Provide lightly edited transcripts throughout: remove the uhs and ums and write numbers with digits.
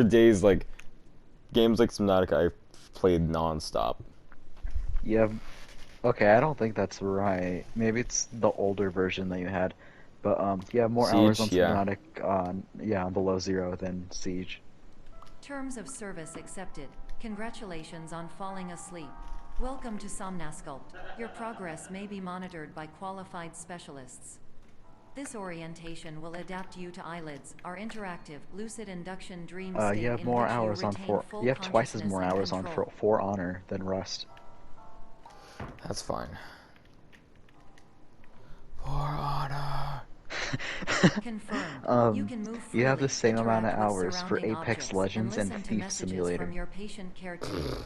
were days like games like Subnautica I played non-stop. Yeah. Okay, I don't think that's right. Maybe it's the older version that you had. But you have more hours on Siege, yeah. Subnautic on on Below Zero than Siege. Terms of service accepted. Congratulations on falling asleep. Welcome to Somnasculpt. Your progress may be monitored by qualified specialists. This orientation will adapt you to eyelids, our interactive, lucid induction dream state You have in more which you hours on retain for full you have twice as consciousness more and hours on control. For Honor than Rust. That's fine. For honor. Confirmed. You can move You have freely, the same amount of interact with hours for surrounding Apex objects, and Legends and listen to Thief messages Simulator. from your patient care team.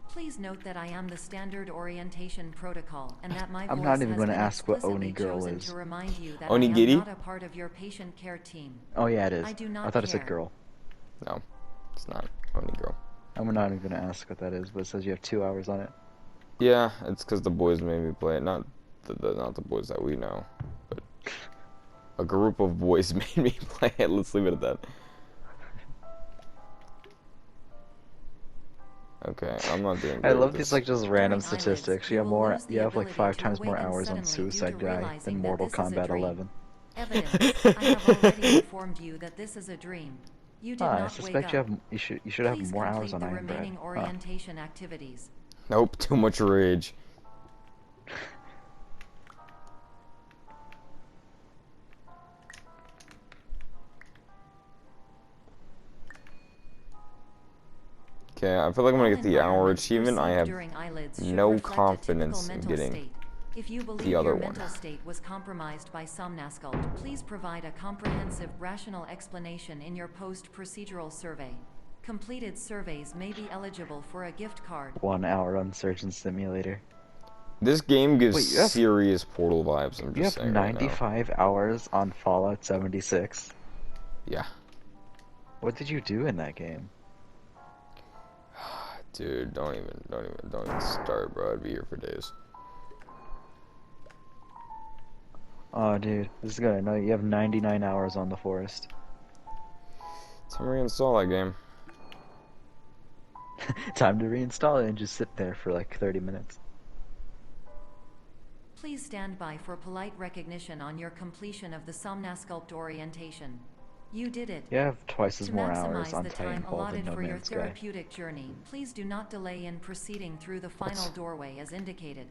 Please note that I am the standard orientation protocol, and that my I'm voice not even has going to been ask what explicitly Oni Girl chosen is. to remind you that I am Onigiri? not a part of your patient care team. Oh yeah, it is. I do not I thought it said care. girl. No, it's not Only Girl. I'm not even going to ask what that is, but it says you have 2 hours on it. Yeah, it's because the boys made me play it. Not the boys that we know, but a group of boys made me play it. Let's leave it at that. Okay, I'm not doing I great love with these this. like just random During eyelids, statistics. You you have will more. lose the You have like ability 5 to times more awaken hours on suddenly due to Suicide Guy realizing than that Mortal this is a Kombat dream. 11. Evidence. I have already informed you that this is a dream. You did I not wake suspect up. you have. You should have Please more hours complete on the Iron Bread. remaining orientation activities. Nope, too much rage. Okay, I feel like I'm gonna All get the hour environments achievement. I perceived have during eyelids should no reflect a confidence typical in mental getting state. If you believe the other your one. mental state was compromised by Somnasculpt, please provide a comprehensive, rational explanation in your post-procedural survey. Completed surveys may be eligible for a gift card. 1 hour on Surgeon Simulator. This game gives Wait, you have serious Portal vibes. I'm you just have saying right now. 95 hours on Fallout 76. Yeah, What did you do in that game? dude, don't even start, bro. I'd be here for days. Oh, dude, this is good. I know you have 99 hours on The Forest. Time to reinstall that game. Time to reinstall it and just sit there for like 30 minutes. Please stand by for polite recognition on your completion of the Somnasculpt orientation. You did it. You have twice as To more hours maximize on the time Titanfall than allotted No for your Man's Sky. therapeutic journey, please do not delay in proceeding through the final doorway as indicated.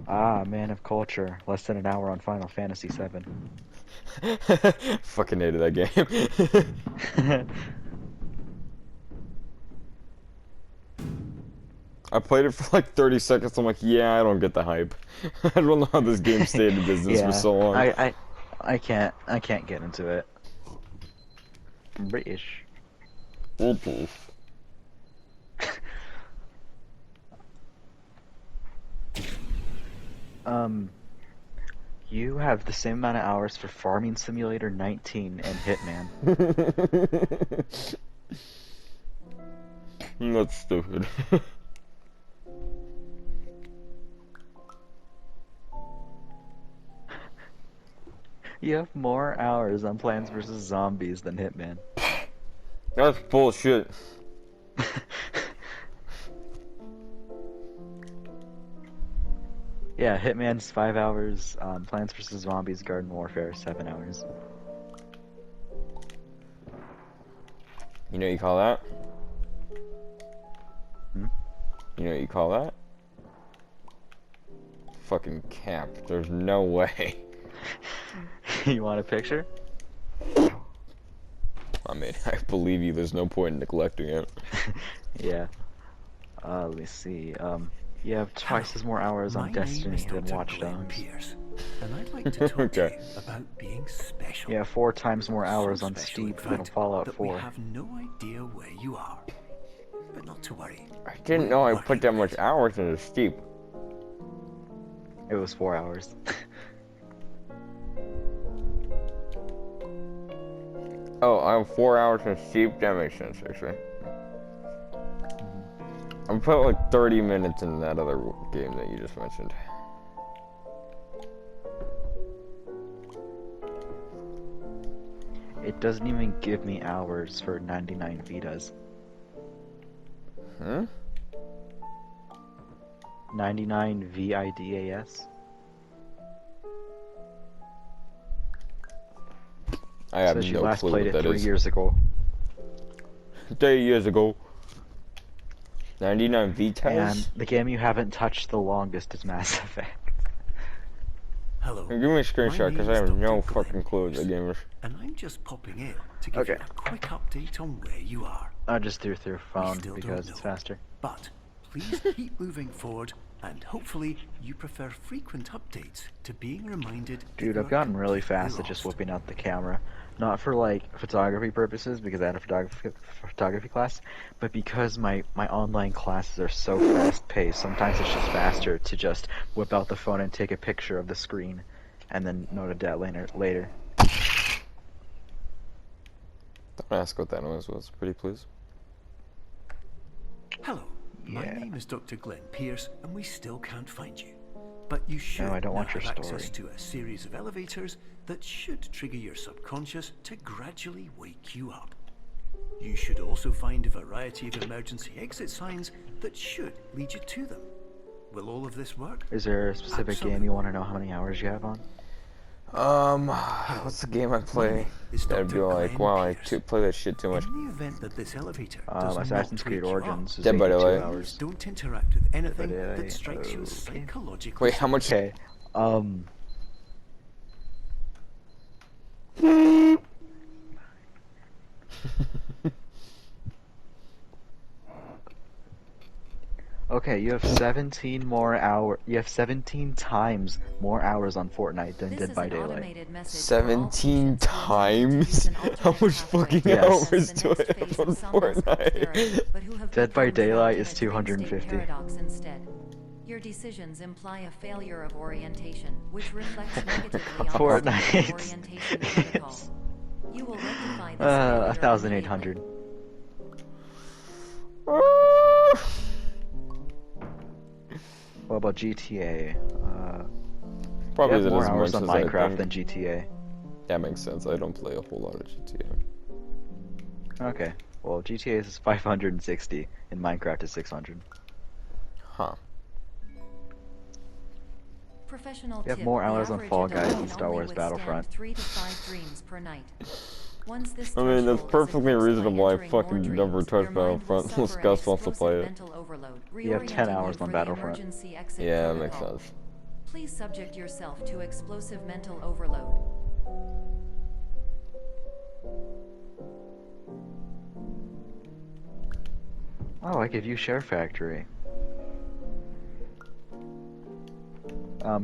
Ah, Man of Culture. Less than an hour on Final Fantasy VII. Fucking hated that game. I played it for like 30 seconds. I'm like, yeah, I don't get the hype. I don't know how this game stayed in business for Yeah, so long. I can't get into it. I'm British. Okay. You have the same amount of hours for Farming Simulator 19 and Hitman. That's stupid. You have more hours on Plants vs. Zombies than Hitman. That's bullshit. Yeah, Hitman's 5 hours, Plants vs. Zombies Garden Warfare 7 hours. You know what you call that? Hmm? You know what you call that? Fucking cap. There's no way. You want a picture? I mean, I believe you. There's no point in neglecting it. Yeah. Let me see. You have twice as more hours on Destiny than Watch Dogs. And I'd like to talk to Okay. you about being special. Yeah, 4 times more hours So on special, in Steep than fact, Fallout that 4. we have no idea where you are. But not to worry. I didn't know I put that much hours into Steep. It was 4 hours. Oh, I'm 4 hours in Steep? That makes sense, actually. I put like 30 minutes in that other game that you just mentioned. It doesn't even give me hours for 99 Vitas. Hmm? 99 VIDAS? I have Says you no last clue played what it that 3 is. years ago. 3 years ago. 99 And VTES? the game you haven't touched the longest is Mass Effect. Hello. Give me a My screenshot because name I is have Dr. no Glenn fucking clue what the Pierce, game is. and I'm just popping in to give Okay. you a quick update on where you are. I just threw through We phone still because don't it's know, faster. but please keep moving forward, and hopefully you prefer frequent updates to being reminded that Dude, you I've are gotten really completely fast at just lost. whipping out the camera. Not for like photography purposes because I had a photography class, but because my online classes are so fast paced, sometimes it's just faster to just whip out the phone and take a picture of the screen and then note it down later. Don't ask what that noise was, pretty please. Hello, my Yeah. name is Dr. Glenn Pierce, and we still can't find you. But you should I don't now want your have access story. to a series of elevators that should trigger your subconscious to gradually wake you up. You should also find a variety of emergency exit signs that should lead you to them. Will all of this work? Is there a specific game you want to know how many hours you have on? What's the game I play? That'd be like, wow, I play that shit too much. In the event that this elevator does Assassin's not Creed wake you up, Origins is Dead by 82 Daylight. please hours. don't interact with anything Daylight, that strikes you as okay. psychologically. Wait, how much? Okay, okay, you have 17 more hour. You have 17 times more hours on Fortnite than This Dead is by an Daylight. automated message for all 17 patients who are looking to use times? an How alternate much pathway fucking to Yes. hours access do the I next have phase on of Somnasculpt therapy, Fortnite? but who have Dead by become trapped Daylight in is a dream state 250. paradox instead. Your decisions imply a failure of orientation, which reflects negatively on the Fortnite. standard orientation protocol. You will rectify this failure 1,800. What about GTA? You Probably have isn't more as hours much on as I Minecraft think. than GTA. That makes sense. I don't play a whole lot of GTA. Okay, well GTA is 560 and Minecraft is 600. Huh. Professional You have tip, more the hours on average Fall adult Guys can than Star only Wars withstand Battlefront. 3 to 5 dreams per night. Once this I mean, that's threshold is perfectly eclipsed by reasonable. I entering more fucking never dreams, touched your mind will Battlefront unless suffer an Gus wants to explosive play it. mental overload, You have 10 reorienting hours you on for the Battlefront. emergency exit Yeah, that makes protocol. sense. Please subject yourself to explosive mental overload. Oh, I give you Share Factory.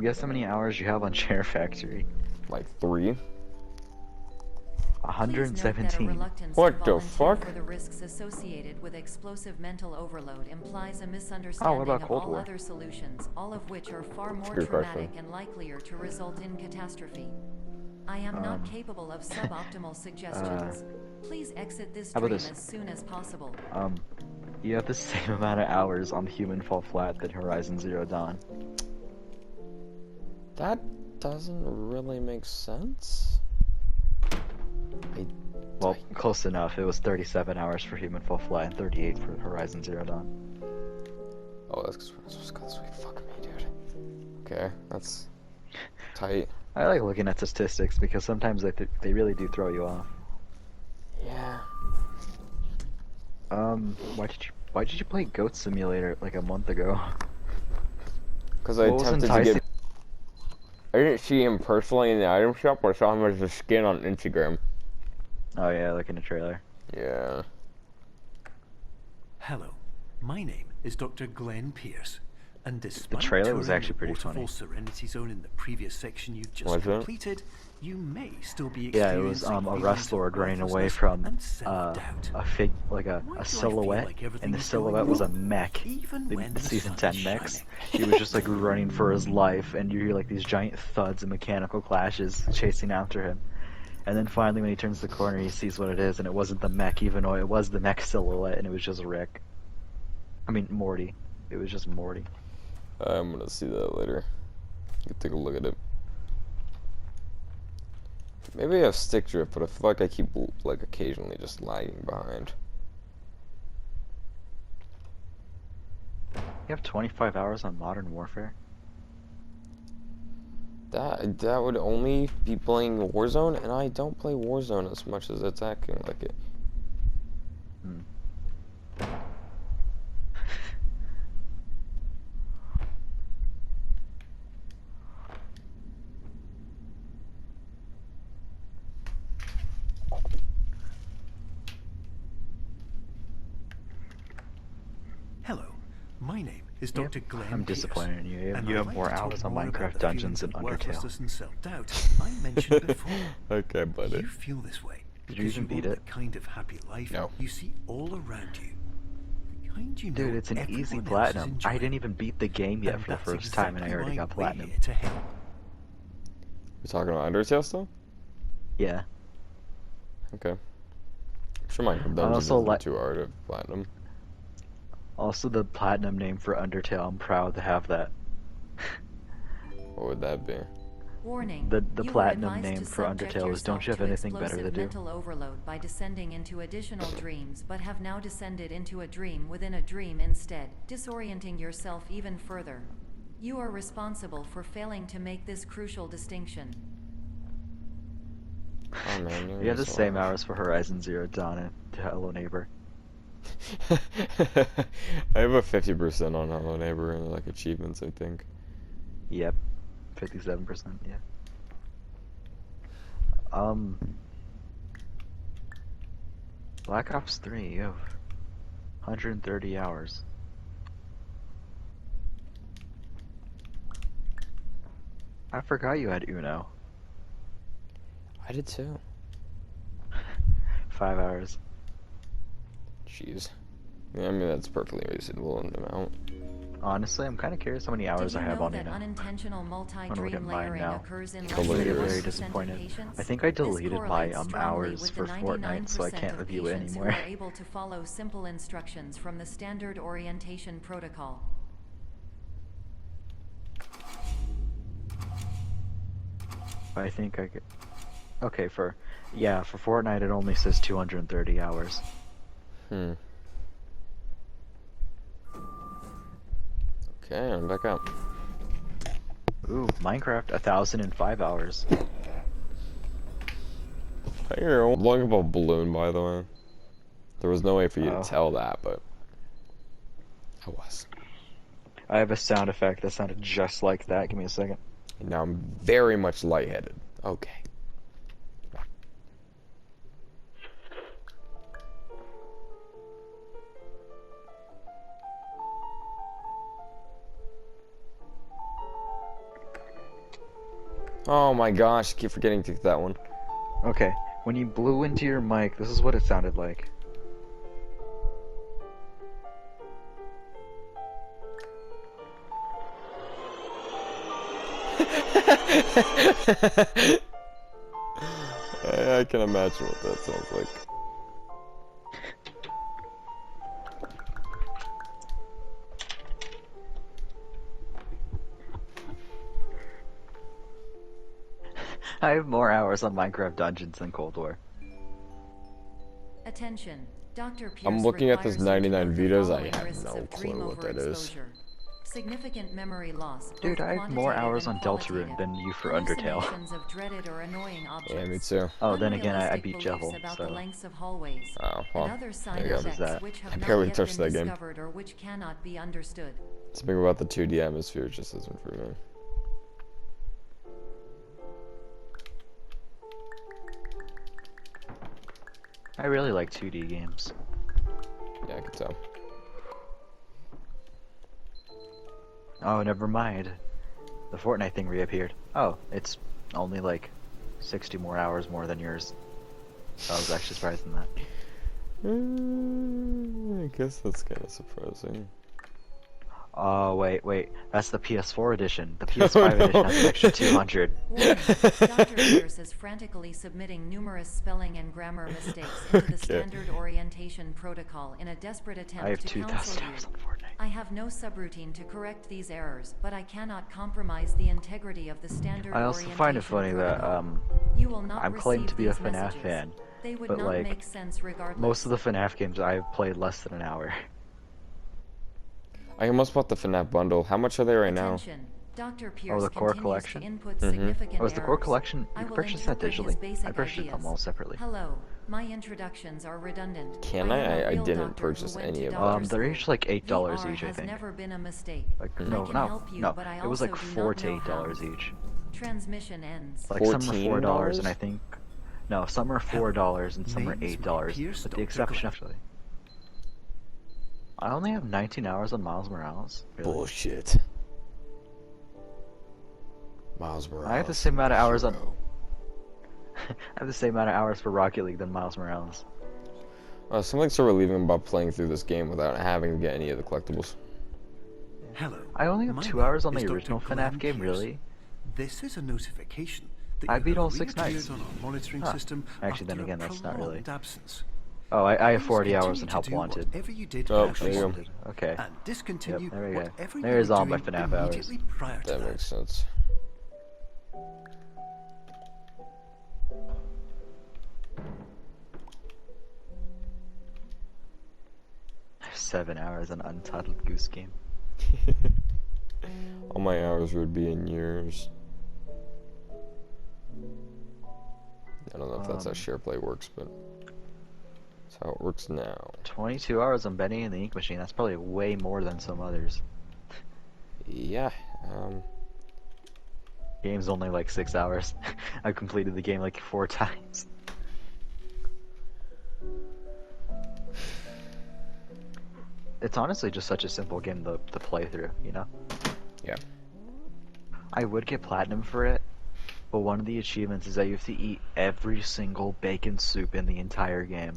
Guess how many hours you have on Share Factory? Like 3? Please note that a 117. reluctance What to the volunteer fuck? for the risks associated with explosive mental overload implies a misunderstanding about of Cold all War? other solutions, all of which are far more good traumatic question. and likelier to result in catastrophe. I am not capable of suboptimal suggestions. Please exit this how about dream this? as soon as possible. You have the same amount of hours on Human Fall Flat than Horizon Zero Dawn. That doesn't really make sense. Well, close enough. It was 37 hours for Human Fall Flat and 38 for Horizon Zero Dawn. Oh, that's because we're supposed to go this way. Fuck me, dude. Okay, that's tight. I like looking at statistics because sometimes they really do throw you off. Yeah. Why did you play Goat Simulator like a month ago? Because I What was attempted to enticing? get... I didn't see him personally in the item shop, but I saw him as a skin on Instagram. Oh yeah, like in a trailer. Yeah. Hello, my name is Dr. Glenn Pierce, and despite trailer was touring actually the pretty waterful funny. Serenity Zone in the previous section you've just Was it? completed, you may still be Yeah, it was experiencing a feelings Rust of Lord running away worthlessness from and self-doubt. a Why do I feel silhouette, like and everything the is going silhouette was a wrong, mech. even The when the season sun 10 is mechs. shining? He was just like running for his life, and you hear like these giant thuds and mechanical clashes chasing after him. And then finally, when he turns the corner, he sees what it is, and it wasn't the mech, even though it was the mech silhouette, and it was just Rick. I mean, Morty. It was just Morty. I'm gonna see that later. You can take a look at it. Maybe I have stick drift, but I feel like I keep like occasionally just lagging behind. You have 25 hours on Modern Warfare? That would only be playing Warzone, and I don't play Warzone as much as it's acting like it. Hmm. Hello, my name is Yep, Dr. Glenn I'm Pierce, disappointed in you. and You I'd have like more to talk hours on more about Minecraft the Dungeons feelings than of Undertale. worthlessness and self-doubt I mentioned before. Okay, buddy. You feel this way Did you because even beat want it? the kind of happy life No. you see all around you. The kind you Dude, know it's an easy everyone else is platinum. I enjoying. didn't even beat the game yet And for the that's first time, and I exactly already why got we're platinum. here to help. We're talking about Undertale still? Yeah. Okay. I'm sure Minecraft Dungeons also isn't like- too hard of platinum. Also, the platinum name for Undertale. I'm proud to have that. What would that be? Warning. The You are platinum advised name to for subject Undertale is, don't yourself you have to anything better to explosive do? mental overload by descending into additional dreams, but have now descended into a dream within a dream instead, disorienting yourself even further. You are responsible for failing to make this crucial distinction. Oh man, you're We have the so same harsh. hours for Horizon Zero Dawn and Hello Neighbor. I have a 50% on Hello Neighbor and like achievements, I think. Yep. 57%, yeah. Black Ops 3, you have 130 hours. I forgot you had Uno. I did too. 5 hours. Jeez. Yeah, I mean that's perfectly reasonable amount. Honestly, I'm kind of curious how many hours Did I you have know on that Uno. unintentional I'm gonna look at multi-dream mine layering now. occurs in I'm less gonna than get 1% very of disappointed. patients? I think I This deleted my correlates strongly hours with for the Fortnite, so I 99% can't of review it patients who anymore. are able to follow simple instructions from the standard orientation protocol. I think I could. Okay, for Fortnite it only says 230 hours. Hmm. Okay, I'm back up. Ooh, Minecraft 1,005 hours. Hey, you're blowing up a balloon, by the way. There was no way for you Oh. to tell that, but I was. I have a sound effect that sounded just like that. Give me a second. And now I'm very much lightheaded. Okay. Oh my gosh, I keep forgetting to get that one. Okay, when you blew into your mic, this is what it sounded like. I can imagine what that sounds like. I have more hours on Minecraft Dungeons than Cold War. Attention. Dr. Pierce I'm looking at this requires you to 99 note the videos, I following have risks no of clue dream what that is. overexposure. Significant memory loss, Dude, both I have more quantitative hours and on Deltarune qualitative. than you for Undertale. Hallucinations of dreaded or annoying objects. Yeah, me too. Oh, then again, I Unrealistic beat beliefs Jevil, about so... the lengths of hallways. Oh, well, and other side there you go. What is effects that? which I have not barely yet touched been that game. discovered or which cannot be understood. Something about the 2D atmosphere just isn't for me. I really like 2D games. Yeah, I can tell. Oh, never mind. The Fortnite thing reappeared. Oh, it's only like 60 more hours more than yours. I was actually surprised in that. I guess that's kind of surprising. Oh, wait. That's the PS4 edition. The PS5 no. edition has an extra 200. Warning. Dr. Pierce is frantically submitting numerous spelling and grammar mistakes into the Okay. standard orientation protocol in a desperate I attempt have to 2,000 counsel hours you. on Fortnite. I have no subroutine to correct these errors, but I cannot compromise the integrity of the standard I also find it orientation funny that, protocol. You will not I'm claimed to be a receive these FNAF messages. fan, They would but not like make sense regardless. most of the FNAF games I've played less than an hour. I almost bought the FNAF bundle. How much are they right now? Attention. Dr. Pierce the core continues collection? to input Mhm. significant Oh, is the core errors. collection? I You can will purchase that interpret his digitally. basic I purchased ideas. them all separately. Hello, my introductions are redundant. Can am I? a I real didn't doctor who purchase went any to of doctor them. They're school. each like $8 VR each, I has think. never been a mistake. Like I no, can no, help you, no. but I It was also like do $4 not to know $8 how. each. Transmission ends. Like some are $4 and $14? I think no, some are $4 and some are Name's $8, Pierce with the Dr. exception Glenn. actually. I only have 19 hours on Miles Morales. Really? Bullshit. Miles Morales. I have the same amount of hours on. hero. I have the same amount of hours for Rocket League than Miles Morales. Something so relieving about playing through this game without having to get any of the collectibles. Hello. I only have my 2 name hours on is the Dr. original Glenn FNAF game, Pierce. really? This is a notification that I you beat have all 6 reappeared nights. on our monitoring Huh. system Actually, then after again, a that's not really. prolonged absence. Oh, I have Please 40 hours continue in to Help do Wanted. whatever you did Oh, as there you go. wanted, Okay. and discontinue Yep, there we go. whatever you There's were all my doing FNAF hours. immediately prior to That that. makes sense. I have 7 hours on Untitled Goose Game. All my hours would be in years. I don't know if that's how SharePlay works, but that's how it works now. 22 hours on Benny and the Ink Machine. That's probably way more than some others. Yeah. Game's only like 6 hours. I completed the game like 4 times. It's honestly just such a simple game to play through, you know? Yeah. I would get platinum for it, but one of the achievements is that you have to eat every single bacon soup in the entire game.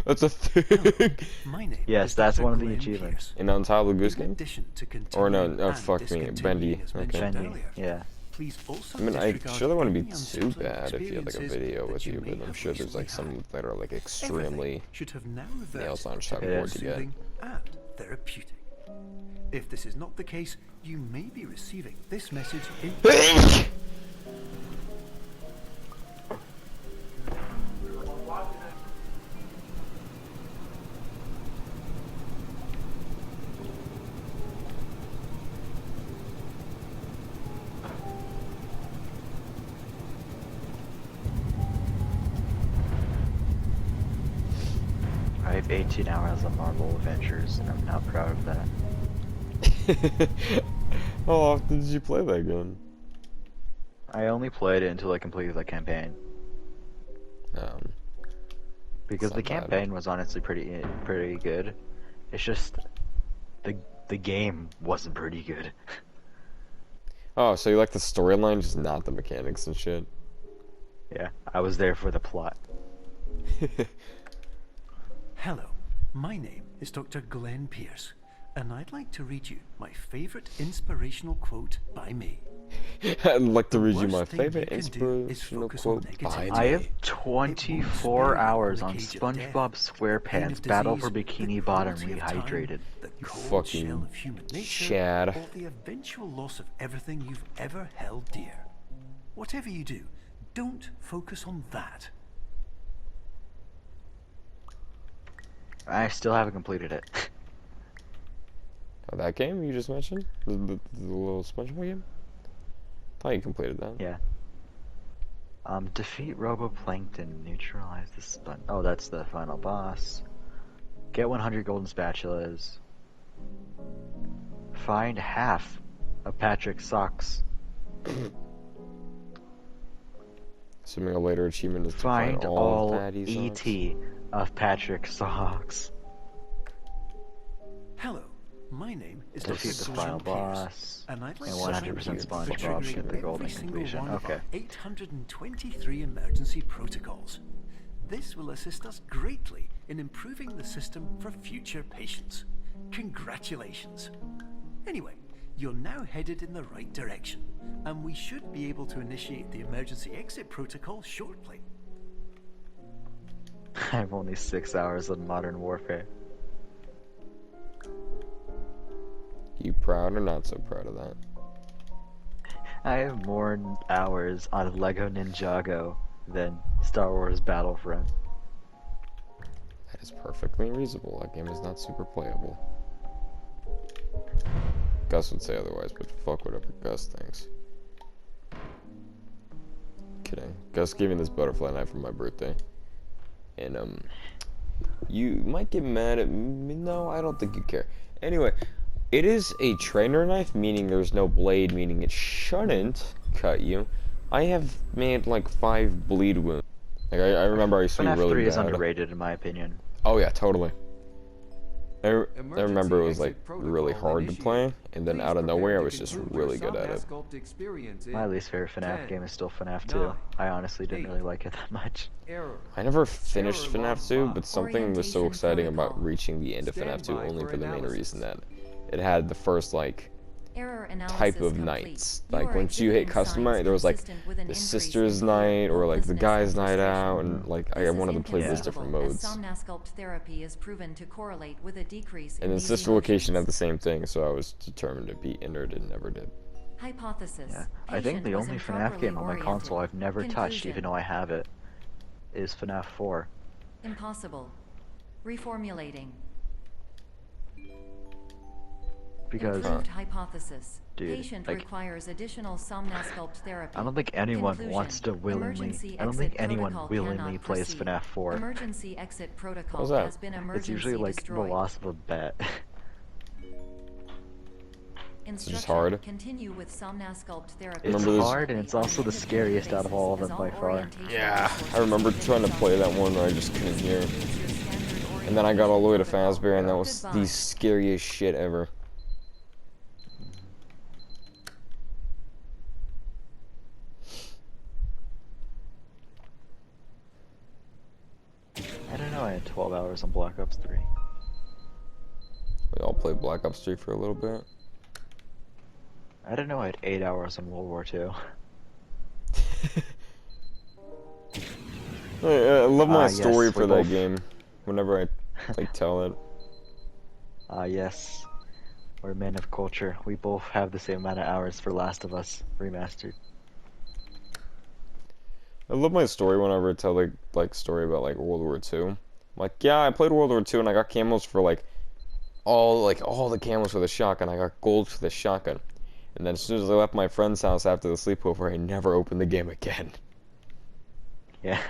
That's a thing. My name Yes, is that's Dr. one of the Glenn achievements. Pierce. In Untitled Goose In Game? addition to Or no, continuing and fuck me, Bendy. discontinuing as Okay. mentioned Bendy, earlier, yeah. please also I mean, I disregard sure that wouldn't be any too unsettling bad if you had like a experiences video that with you, may but I'm have sure there's like recently some had. that are like extremely Everything should have now nails reversed on to shot be board to get. soothing and therapeutic. If this is not the case, you may be receiving this message in I have 18 hours on Marvel Adventures, and I'm not proud of that. How often did you play that game? I only played it until I completed the campaign. Because the not bad. campaign was honestly pretty good. It's just the game wasn't pretty good. Oh, so you like the storyline, just not the mechanics and shit? Yeah, I was there for the plot. Hello, my name is Dr. Glenn Pierce, and I'd like to read you my favorite inspirational quote by me. I'd like to The read you worst my thing you favorite can do is inspirational focus on quote by negativity. I have It will 24 spare you hours the on cage of SpongeBob death, pain of SquarePants Battle for disease, Bikini the Bottom cruelty of time, Rehydrated. the You cold shell fucking of human nature, Shad. or the eventual loss of everything you've ever held dear. Whatever you do, don't focus on that. I still haven't completed it. Oh, that game you just mentioned? The little SpongeBob game? Thought you completed that. Yeah. Defeat Roboplankton, neutralize the sponge. Oh, that's the final boss. Get 100 golden spatulas. Find half of Patrick's socks. Assuming a later achievement is to Find all Patty's socks. ET of Patrick's socks. Hello, my name is Defeat Dr. the Glenn final Pierce, boss. and I'd like And to 100% thank you for SpongeBob triggering get the golden every single completion. one of Okay. our 823 emergency protocols. This will assist us greatly in improving the system for future patients. Congratulations. Anyway, you're now headed in the right direction, and we should be able to initiate the emergency exit protocol shortly. I have only 6 hours on Modern Warfare. You proud or not so proud of that? I have more hours on Lego Ninjago than Star Wars Battlefront. That is perfectly reasonable. That game is not super playable. Gus would say otherwise, but fuck whatever Gus thinks. Kidding. Gus gave me this butterfly knife for my birthday. And, you might get mad at me. No, I don't think you care. Anyway, it is a trainer knife, meaning there's no blade, meaning it shouldn't cut you. I have made like 5 bleed wounds. Like, I remember I used to be FNAF really 3 bad. is underrated in my opinion. Oh yeah, totally. I remember it was like really hard to play, and then out of nowhere I was just really good at it. My least favorite FNAF game is still FNAF 2. I honestly didn't really like it that much. I never finished FNAF 2, but something was so exciting about reaching the end of FNAF 2 only for the main reason that it had the first like Error type analysis of complete. nights. You Like are once you hit exhibiting customer, signs there was like consistent with an the increase sister's in night or like the hopelessness guy's and night frustration. out, and like I This is wanted to play those different modes. inconceivable, as Somnasculpt therapy is proven to correlate with a decrease And in then these sister location had emotions. the same thing, so I was determined to be entered and never did. Hypothesis. Yeah. I think the Patient was only FNAF improperly game on my oriented. console I've never touched, Conclusion. even though I have it, is FNAF 4. Impossible. Reformulating. Because Improved hypothesis. Dude, Patient like- requires additional Somnasculpt therapy. I don't think anyone Conclusion. wants to willingly. Emergency I don't exit think anyone protocol willingly cannot plays proceed. FNAF 4. Emergency exit protocol How's that? has been It's emergency usually like destroyed. the loss of a bet. Instruction. hard. Continue with Somnasculpt therapy. It's Remember this- hard and it's also the scariest out of all of them by far. Yeah, I remember trying to play that one and I just couldn't hear. And then I got all the way to Fazbear and that was the scariest shit ever. I don't know, I had 12 hours on Black Ops 3. We all played Black Ops 3 for a little bit. I don't know, I had 8 hours on World War 2. I love my Yes, story we for that both- game. Whenever I like tell it. Yes. We're men of culture. We both have the same amount of hours for Last of Us Remastered. I love my story whenever I tell like story about like World War II. I'm like, yeah, I played World War II and I got camos for like all the camos for the shotgun. I got gold for the shotgun. And then as soon as I left my friend's house after the sleepover, I never opened the game again. Yeah.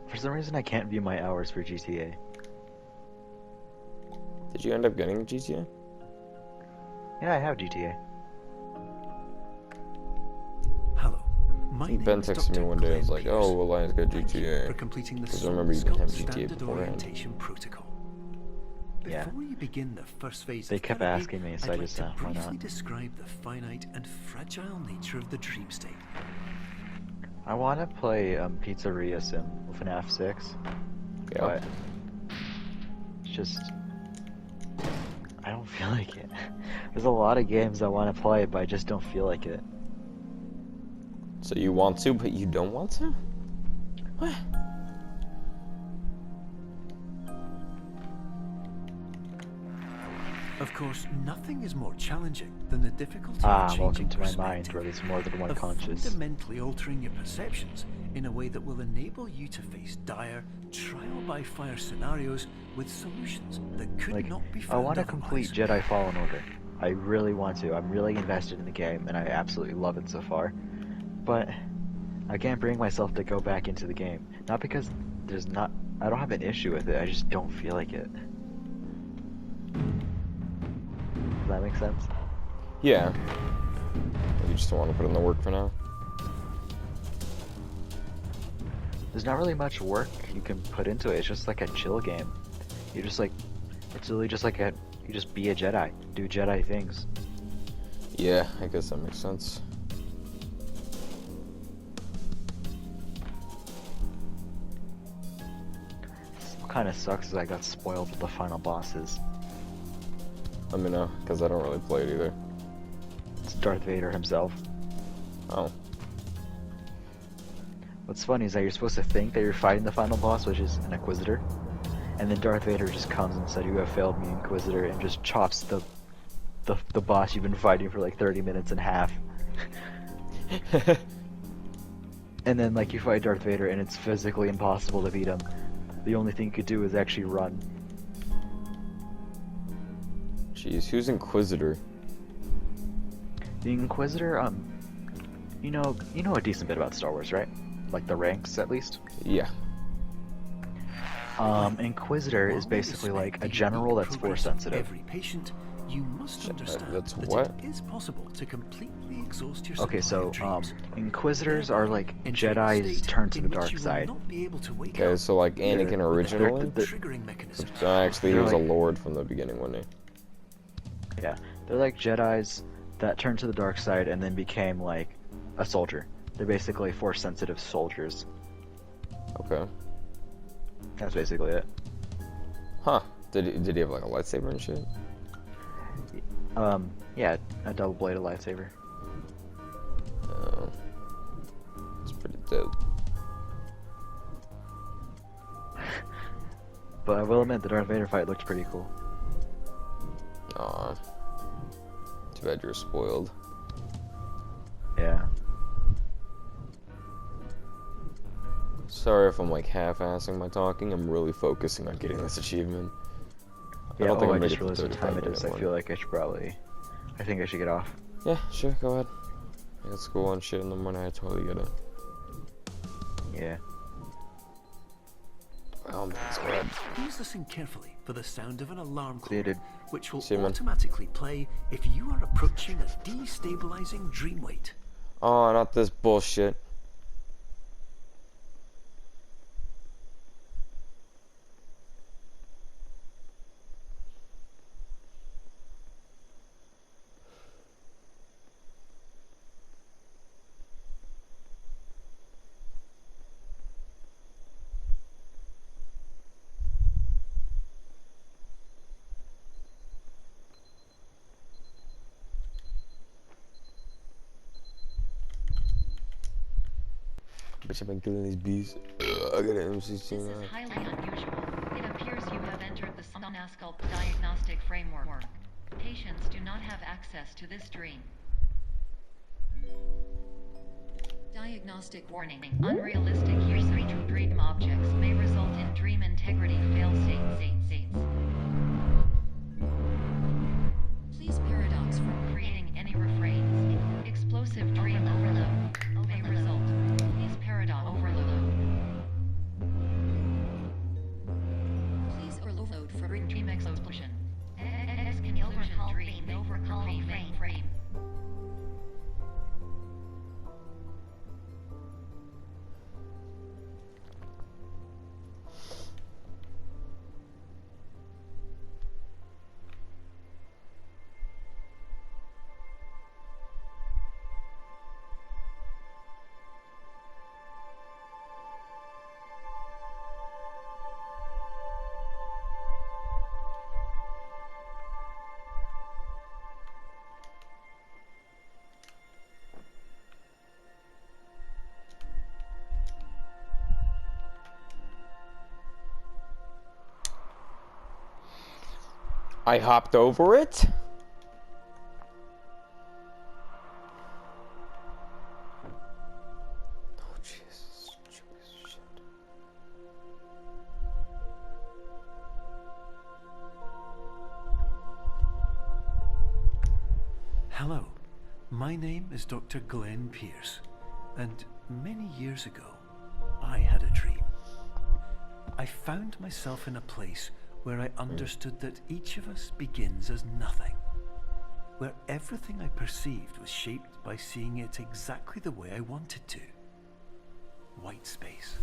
For some reason, I can't view my hours for GTA. Did you end up getting GTA? Yeah, I have GTA. Hello. My I think name Ben is texted me Dr. one day. I was Glenn like, oh, Pierce. well, Lion's got Thank you GTA. for completing the 'Cause I remember you didn't have GTA standard beforehand. orientation protocol. Yeah. Before you begin the first phase They of kept therapy, asking me, so I'd I like just, to why briefly not? describe the finite and fragile nature of the dream state. I want to play Pizzeria Sim with FNAF 6, Yeah. but it's just I don't feel like it. There's a lot of games I want to play, but I just don't feel like it. So you want to, but you don't want to? What? Of course, nothing is more challenging than the difficulty Ah, of welcome changing to my mind, perspective, where there's more than one of conscious. fundamentally altering your perceptions in a way that will enable you to face dire, trial-by-fire scenarios with solutions that could Like, not be I found want to otherwise. complete Jedi Fallen Order. I really want to. I'm really invested in the game, and I absolutely love it so far. But I can't bring myself to go back into the game. Not because I don't have an issue with it, I just don't feel like it. Does that make sense? Yeah. You just don't want to put in the work for now? There's not really much work you can put into it. It's just like a chill game. You're just like, it's really just like you just be a Jedi, do Jedi things. Yeah, I guess that makes sense. What kind of sucks is I got spoiled with the final bosses. Let me know, because I don't really play it either. It's Darth Vader himself. Oh. What's funny is that you're supposed to think that you're fighting the final boss, which is an Inquisitor, and then Darth Vader just comes and said, "You have failed me, Inquisitor," and just chops the boss you've been fighting for like 30 minutes in half. And then like you fight Darth Vader and it's physically impossible to beat him. The only thing you could do is actually run. Jeez, who's Inquisitor? The Inquisitor, you know a decent bit about Star Wars, right? Like the ranks, at least. Yeah. Inquisitor is basically like a general that's force sensitive. Every patient, you must understand that's that what? it is possible to completely exhaust your Okay, supply so of dreams. Inquisitors are like Entering a Jedi's state turn to in the which dark you will side. not be able to wake Okay, up. so like Anakin They're- originally? they're- Triggering mechanisms. Actually, he they're was a like- lord from the beginning, wasn't Yeah, they're like Jedi's that turned to the dark side and then became like a soldier. They're basically force sensitive soldiers. he? Okay. That's basically it. Huh. Did he have like a lightsaber and shit? Yeah, a double bladed lightsaber. Oh. It's pretty dope. But I will admit the Darth Vader fight looked pretty cool. Aw. Too bad you're spoiled. Yeah. Sorry if I'm like half-assing my talking. I'm really focusing on getting this achievement. Yeah, don't think I I'm just ready for realized what time it 35 is. I minute feel one. like I should probably... I think I should get off. Yeah, sure, go ahead. I got school and shit in the morning. I totally get it. Yeah. Let's go ahead. Please listen carefully for the sound of an alarm See you, clock, dude. which will See you, man. automatically play if you are approaching a destabilizing dream weight. Oh, not this bullshit. Bitch, I've been killing these bees. I got an MC16 This is now. highly unusual. It appears you have entered the Somnasculpt diagnostic framework. Patients do not have access to this dream. Diagnostic warning. Unrealistic use of dream objects may result in dream integrity fail states. Please paradox from creating any refrains. Explosive dream overload may result. Please paradox overload. Please overload for dream explosion. Conclusion dream frame. I hopped over it? Oh, Jesus. Shit. Hello, my name is Dr. Glenn Pierce, and many years ago, I had a dream. I found myself in a place where I understood that each of us begins as nothing, where everything I perceived was shaped by seeing it exactly the way I wanted to. White space.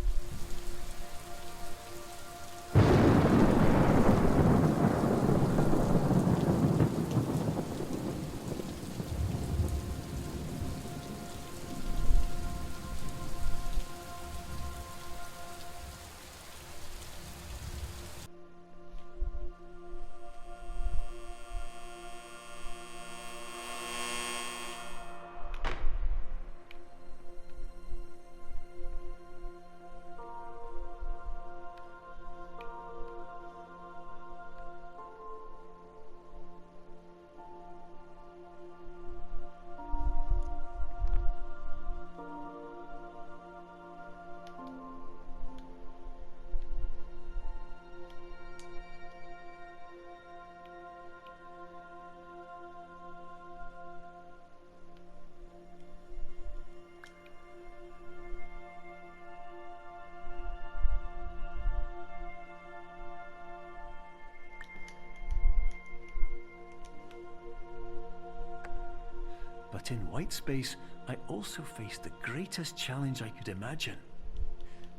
But in white space, I also faced the greatest challenge I could imagine.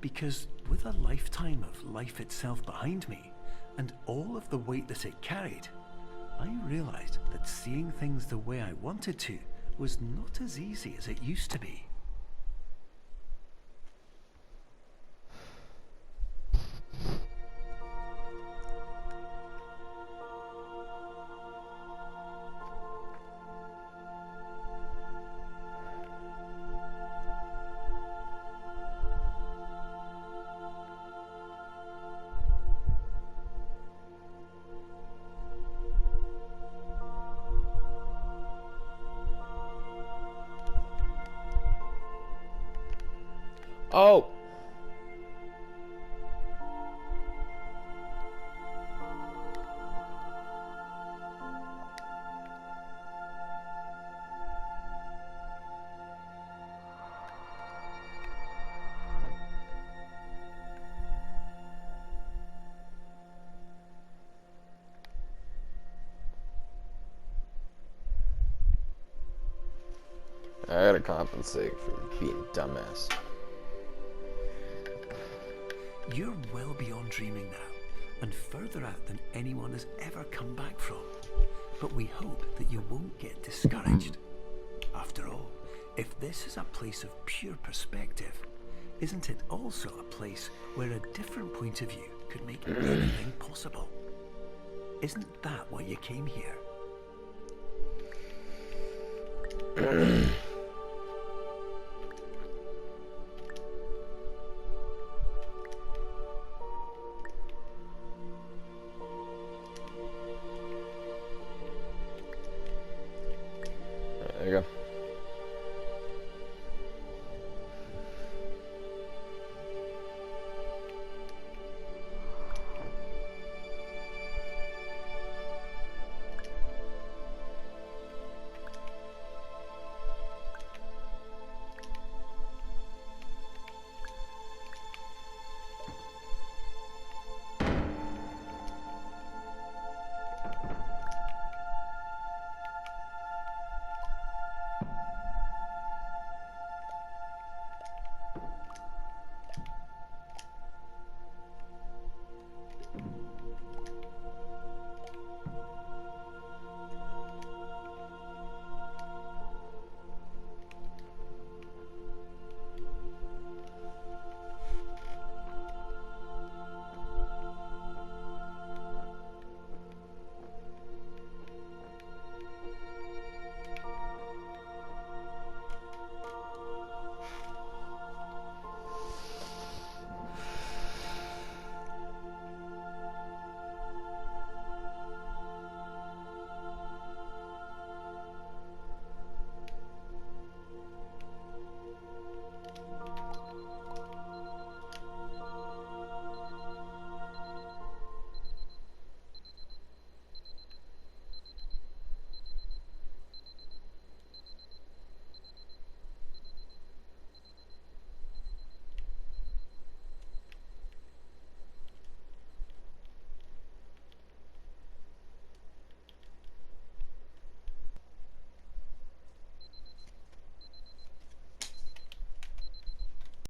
Because with a lifetime of life itself behind me, and all of the weight that it carried, I realized that seeing things the way I wanted to was not as easy as it used to be. Oh! I gotta compensate for being a dumbass. You're well beyond dreaming now, and further out than anyone has ever come back from. But we hope that you won't get discouraged. After all, if this is a place of pure perspective, isn't it also a place where a different point of view could make anything possible? Isn't that why you came here? There you go.